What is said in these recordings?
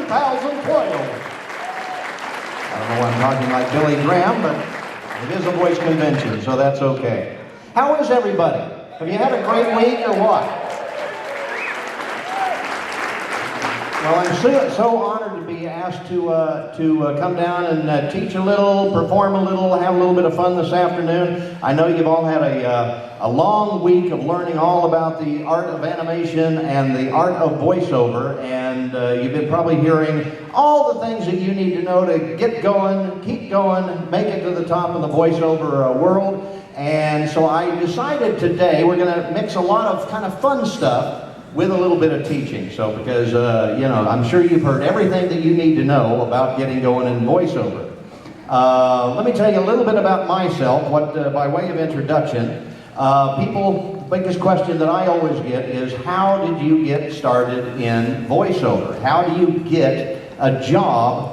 2012. I don't know why I'm talking like Billy Graham, but it is a voice convention, so that's okay. How is everybody? Have you had a great week or what? Well, I'm so honored to be asked to come down and teach a little, perform a little, have a little bit of fun this afternoon. I know you've all had a long week of learning all about the art of animation and the art of voiceover, and you've been probably hearing all the things that you need to know to get going, keep going, make it to the top of the voiceover world. And so I decided today we're going to mix a lot of kind of fun stuff with a little bit of teaching. So because, you know, I'm sure you've heard everything that you need to know about getting going in voiceover. Let me tell you a little bit about myself, by way of introduction. The biggest question that I always get is, how did you get started in voiceover? How do you get a job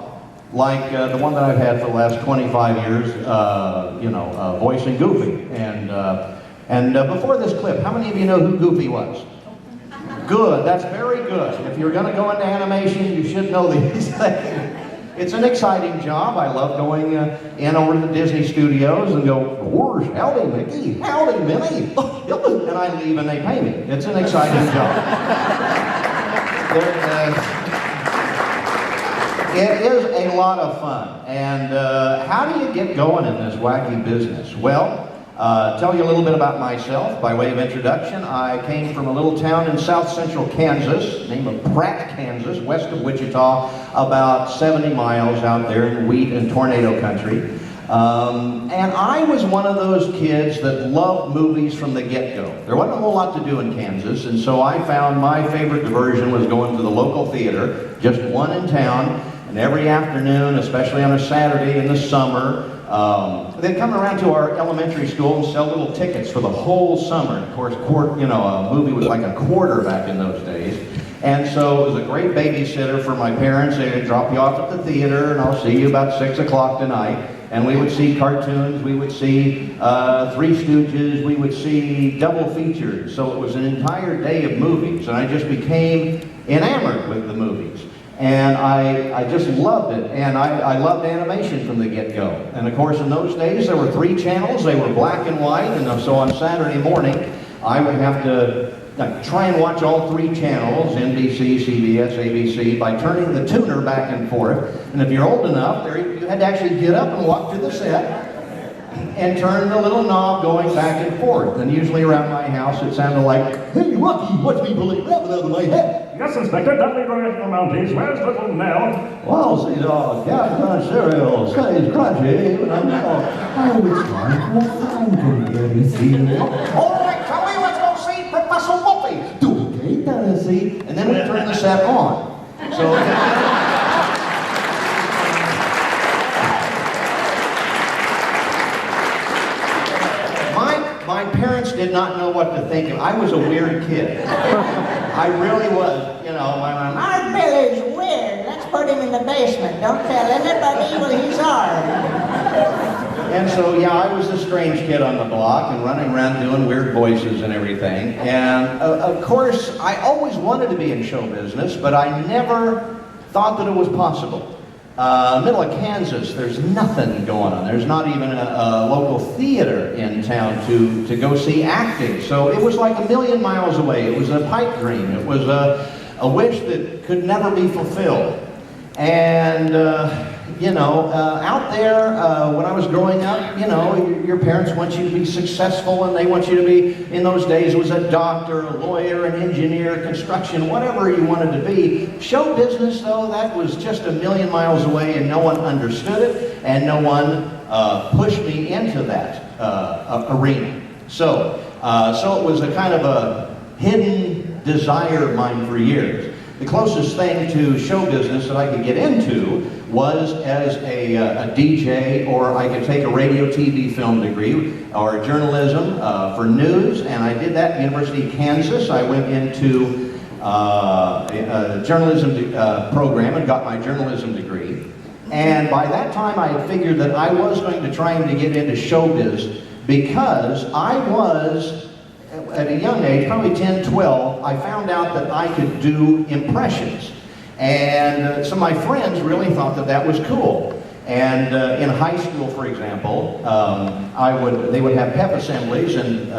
like the one that I've had for the last 25 years, voicing Goofy? And before this clip, how many of you know who Goofy was? Good, that's very good. If you're going to go into animation, you should know these things. It's an exciting job. I love going in over to the Disney studios and go, "Whoosh, howdy Mickey, howdy Minnie," and I leave and they pay me. It's an exciting job. It is a lot of fun. And how do you get going in this wacky business? Well, tell you a little bit about myself by way of introduction. I came from a little town in south central Kansas, named of Pratt, Kansas, west of Wichita, about 70 miles out there in wheat and tornado country. And I was one of those kids that loved movies from the get-go. There wasn't a whole lot to do in Kansas, and so I found my favorite diversion was going to the local theater, just one in town, and every afternoon, especially on a Saturday in the summer, they'd come around to our elementary school and sell little tickets for the whole summer. And of course, a movie was like a quarter back in those days. And so it was a great babysitter for my parents. They would drop you off at the theater, and I'll see you about 6 o'clock tonight. And we would see cartoons, we would see Three Stooges, we would see double features. So it was an entire day of movies, and I just became enamored with the movies. And I just loved it, and I loved animation from the get-go. And of course, in those days, there were 3 channels. They were black and white, and so on Saturday morning, I would have to try and watch all 3 channels, NBC, CBS, ABC, by turning the tuner back and forth. And if you're old enough, you had to actually get up and walk to the set and turn the little knob going back and forth. And usually around my house, it sounded like, "Hey, Rocky, watch me pull it rabbit out of my head." "Yes, Inspector, Dudley going up the mountains. Where's little Nell?" "Well, see, Captain on cereal, stays crunchy, but I'm now, oh, it's like, well, I'm going to everything." "All right, Kelly, let's go see Professor Whoopi." "Okay, Tennessee." And then we turn the set on. So, my parents did not know what to think of. I was a weird kid. I really was. You know, my mom, "Our Billy's weird. Let's put him in the basement. Don't tell anybody what he's ours." And so, yeah, I was the strange kid on the block and running around doing weird voices and everything. And of course, I always wanted to be in show business, but I never thought that it was possible. Middle of Kansas, there's nothing going on. There's not even a local theater in town to go see acting. So it was like a million miles away. It was a pipe dream. It was a wish that could never be fulfilled. And, out there, when I was growing up, your parents want you to be successful, and they want you to be, in those days, it was a doctor, a lawyer, an engineer, construction, whatever you wanted to be. Show business, though, that was just a million miles away, and no one understood it, and no one pushed me into that arena. So it was a kind of a hidden desire of mine for years. The closest thing to show business that I could get into was as a DJ, or I could take a radio, TV, film degree, or journalism for news, and I did that at the University of Kansas. I went into a journalism program and got my journalism degree. And by that time, I had figured that I was going to try to get into showbiz, because I was, at a young age, probably 10, 12, I found out that I could do impressions. And some of my friends really thought that that was cool. And in high school, for example, they would have pep assemblies, and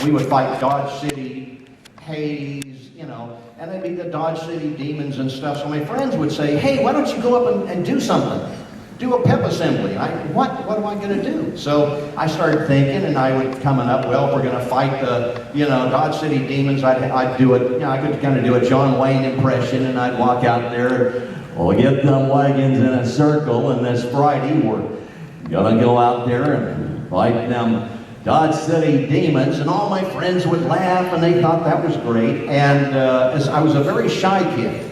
we would fight Dodge City Hayes, you know, and it'd be the Dodge City Demons and stuff. So my friends would say, hey, why don't you go up and do something? Do a pep assembly. What am I going to do? So I started thinking, and I would coming up, well, if we're going to fight the, you know, Dodge City Demons, I'd do it, you know, I could kind of do a John Wayne impression, and I'd walk out there, well, get them wagons in a circle, and this Friday we're gonna go out there and fight them Dodge City Demons, and all my friends would laugh, and they thought that was great. And as I was a very shy kid.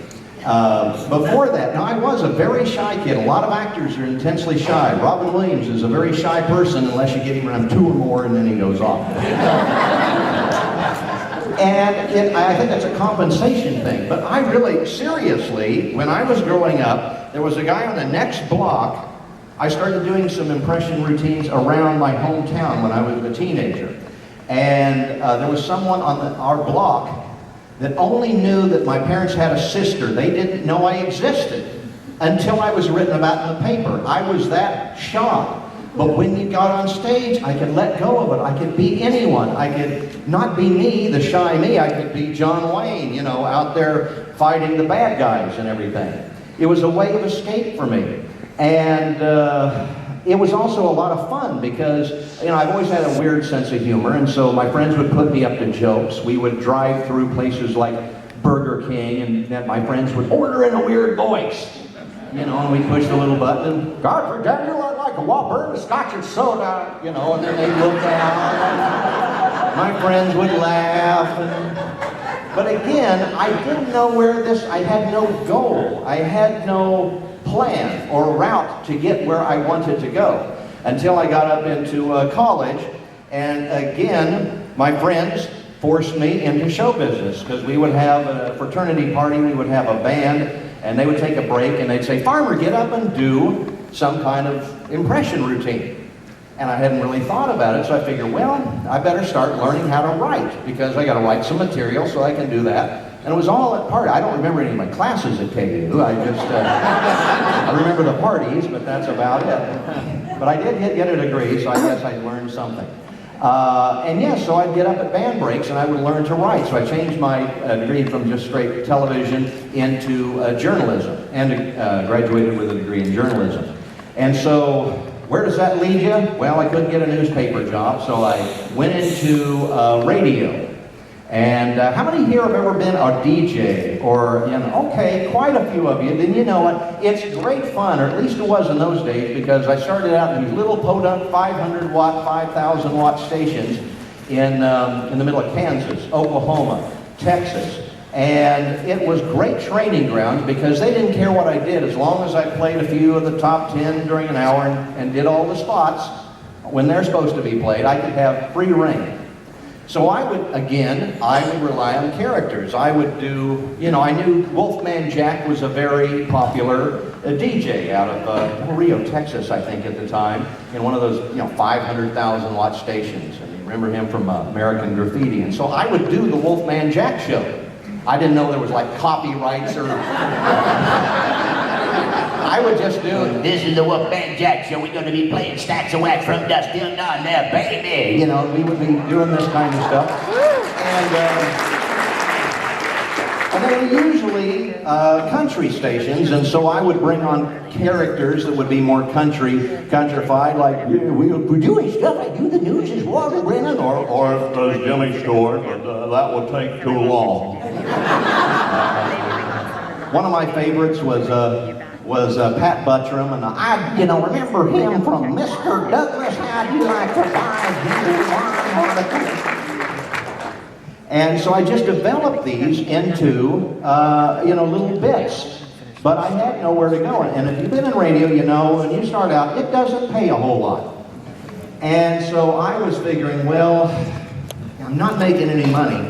Before that, now I was a very shy kid. A lot of actors are intensely shy. Robin Williams is a very shy person unless you get him around 2 or more, and then he goes off. And I think that's a compensation thing. But I really, seriously, when I was growing up, there was a guy on the next block. I started doing some impression routines around my hometown when I was a teenager. And there was someone on our block that only knew that my parents had a sister. They didn't know I existed until I was written about in the paper. I was that shy. But when you got on stage, I could let go of it. I could be anyone. I could not be me, the shy me. I could be John Wayne, you know, out there fighting the bad guys and everything. It was a way of escape for me. And it was also a lot of fun because, you know, I've always had a weird sense of humor. And so my friends would put me up to jokes. We would drive through places like Burger King, and then my friends would order in a weird voice. You know, and we pushed a little button. Godfrey, Daniel, I'd like a Whopper and a Scotch and soda. You know, and then they'd look out. My friends would laugh. But again, I didn't know I had no goal. I had no plan or route to get where I wanted to go until I got up into college. And again, my friends forced me into show business because we would have a fraternity party, we would have a band, and they would take a break and they'd say, Farmer, get up and do some kind of impression routine. And I hadn't really thought about it, so I figured, well, I better start learning how to write because I got to write some material so I can do that. And it was all at party. I don't remember any of my classes at KU. I just, I remember the parties, but that's about it. But I did get a degree, so I guess I learned something. And yes, so I'd get up at band breaks and I would learn to write. So I changed my degree from just straight television into journalism and graduated with a degree in journalism. And so where does that lead you? Well, I couldn't get a newspaper job, so I went into radio. And how many here have ever been a DJ or, you know, okay, quite a few of you, then you know what, it's great fun, or at least it was in those days, because I started out in these little podunk 500 watt, 5,000 watt stations in the middle of Kansas, Oklahoma, Texas. And it was great training grounds because they didn't care what I did as long as I played a few of the top 10 during an hour and did all the spots when they're supposed to be played. I could have free reign. So I would rely on characters. I would do, you know, I knew Wolfman Jack was a very popular DJ out of Rio, Texas, I think at the time, in one of those, you know, 500,000 watt stations. And you remember him from American Graffiti. And so I would do the Wolfman Jack show. I didn't know there was like copyrights or... I would just do, this is the Wolfman Jack show, we're going to be playing stacks of wax from dust till dawn there, baby. You know, we would be doing this kind of stuff. And they were usually country stations, and so I would bring on characters that would be more countrified, like, yeah, we're doing stuff like Do the News is Walter Brennan, or does Jimmy Stewart, but that would take too long. One of my favorites was Pat Buttram, and I, you know, remember him from Mr. Douglas, how do you like to buy? And so I just developed these into, you know, little bits. But I had nowhere to go. And if you've been in radio, you know, when you start out, it doesn't pay a whole lot. And so I was figuring, well, I'm not making any money.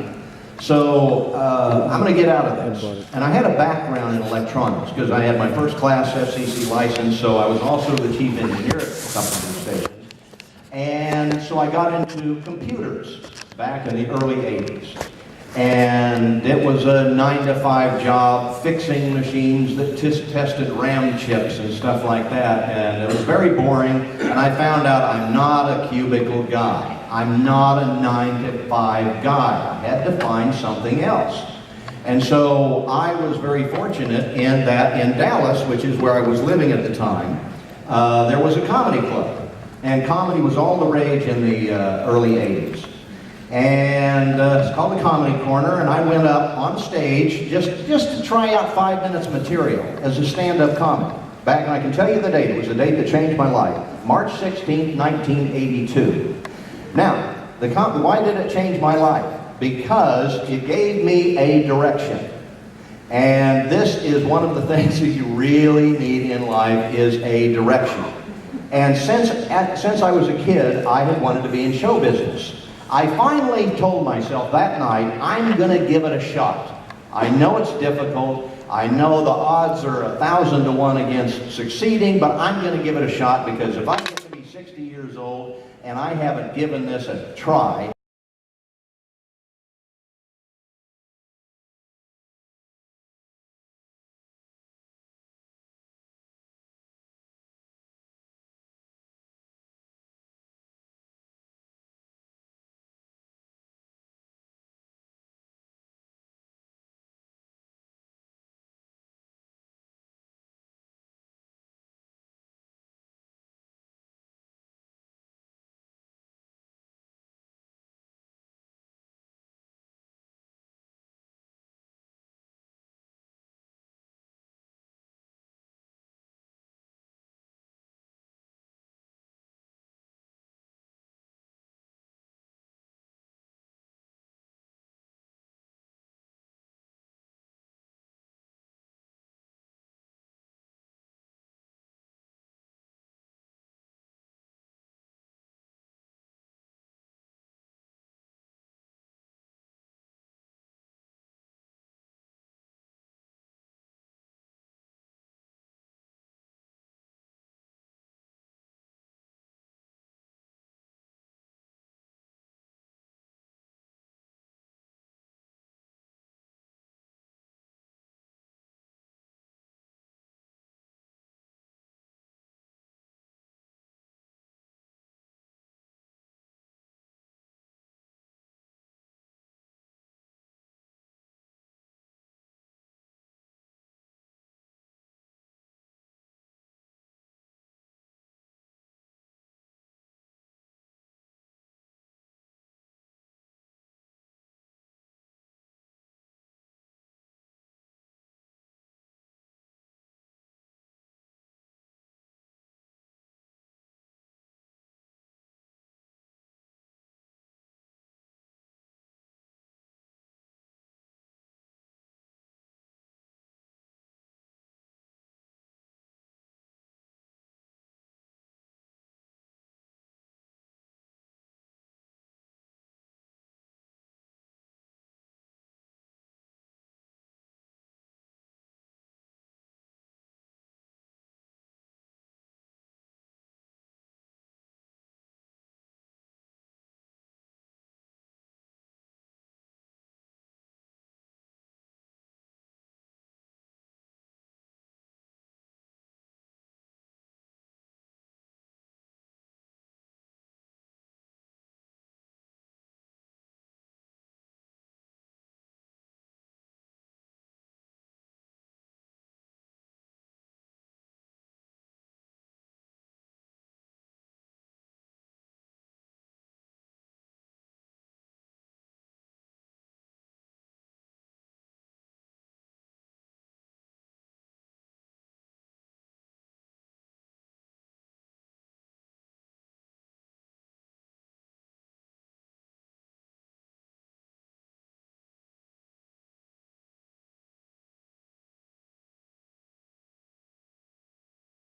So I'm going to get out of this. And I had a background in electronics because I had my first class FCC license, so I was also the chief engineer at a couple of stations. And so I got into computers back in the early 80s. And it was a 9-to-5 job fixing machines that tested RAM chips and stuff like that. And it was very boring. And I found out I'm not a cubicle guy. I'm not a 9-to-5 guy. I had to find something else. And so I was very fortunate in that in Dallas, which is where I was living at the time, there was a comedy club. And comedy was all the rage in the early 80s. And it's called the Comedy Corner, and I went up on stage just to try out 5 minutes material as a stand-up comic. Back, and I can tell you the date, it was the date that changed my life, March 16, 1982. Now, why did it change my life? Because it gave me a direction. And this is one of the things that you really need in life is a direction. And since I was a kid, I had wanted to be in show business. I finally told myself that night, I'm going to give it a shot. I know it's difficult. I know the odds are 1,000 to 1 against succeeding, but I'm going to give it a shot because if I get to be 60 years old and I haven't given this a try,